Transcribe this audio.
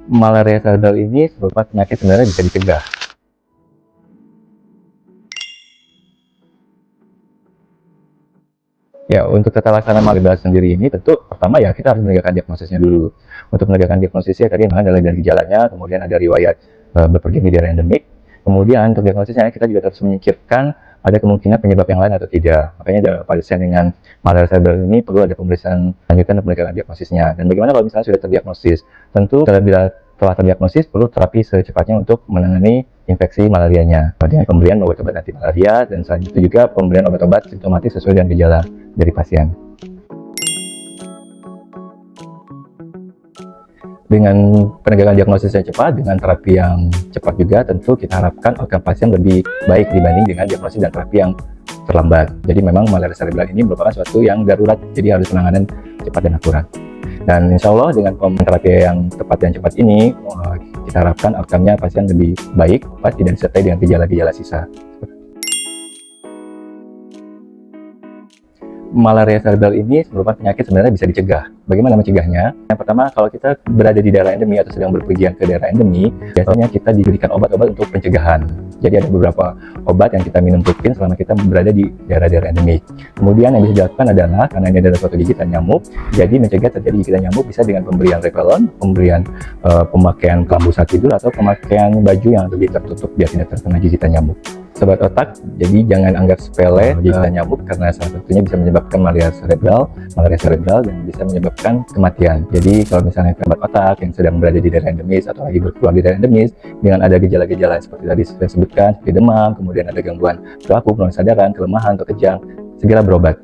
Malaria cerebral ini merupakan penyakit sebenarnya bisa dicegah. Ya, untuk tata laksana malaria sendiri ini tentu pertama ya kita harus menegakkan diagnosisnya dulu. Untuk menegakkan diagnosisnya tadi adalah dari gejalanya, kemudian ada riwayat bepergian di daerah endemik. Kemudian untuk diagnosisnya kita juga harus menyingkirkan ada kemungkinan penyebab yang lain atau tidak. Makanya pada pasien dengan malaria cerebral ini perlu ada pemeriksaan lanjutan untuk menegakkan diagnosisnya. Dan bagaimana kalau misalnya sudah terdiagnosis? Tentu bila telah terdiagnosis perlu terapi secepatnya untuk menangani infeksi malarianya dengan pemberian obat-obat anti malaria dan selain itu juga pemberian obat-obat simptomatis sesuai dengan gejala dari pasien. Dengan penegakan diagnosis yang cepat, dengan terapi yang cepat juga, tentu kita harapkan outcome pasien lebih baik dibanding dengan diagnosis dan terapi yang terlambat. Jadi memang malaria cerebral ini merupakan suatu yang darurat, jadi harus penanganan cepat dan akurat. Dan insya Allah dengan terapi yang tepat dan cepat ini, kita harapkan outcome-nya pasien lebih baik, tidak disertai dengan gejala-gejala sisa. Malaria cerebral ini merupakan penyakit sebenarnya bisa dicegah. Bagaimana mencegahnya? Yang pertama, kalau kita berada di daerah endemi atau sedang berpergian ke daerah endemi, biasanya kita diberikan obat-obat untuk pencegahan. Jadi ada beberapa obat yang kita minum rutin selama kita berada di daerah-daerah endemik. Kemudian yang bisa dilakukan adalah, karena ini adalah suatu gigitan nyamuk, jadi mencegah terjadi gigitan nyamuk bisa dengan pemberian repellent, pemberian pemakaian kelambu saat tidur, atau pemakaian baju yang lebih tertutup biar tidak terkena gigitan nyamuk. Sobat otak, jadi jangan anggap sepele gigitan nyamuk karena salah satunya bisa menyebabkan malaria cerebral dan bisa menyebabkan kematian. Jadi kalau misalnya sobat otak yang sedang berada di daerah endemis atau lagi berkeluar di daerah endemis dengan ada gejala-gejala seperti tadi saya sebutkan, seperti demam, kemudian ada gangguan perilaku, penurunan kesadaran, kelemahan atau kejang, segera berobat.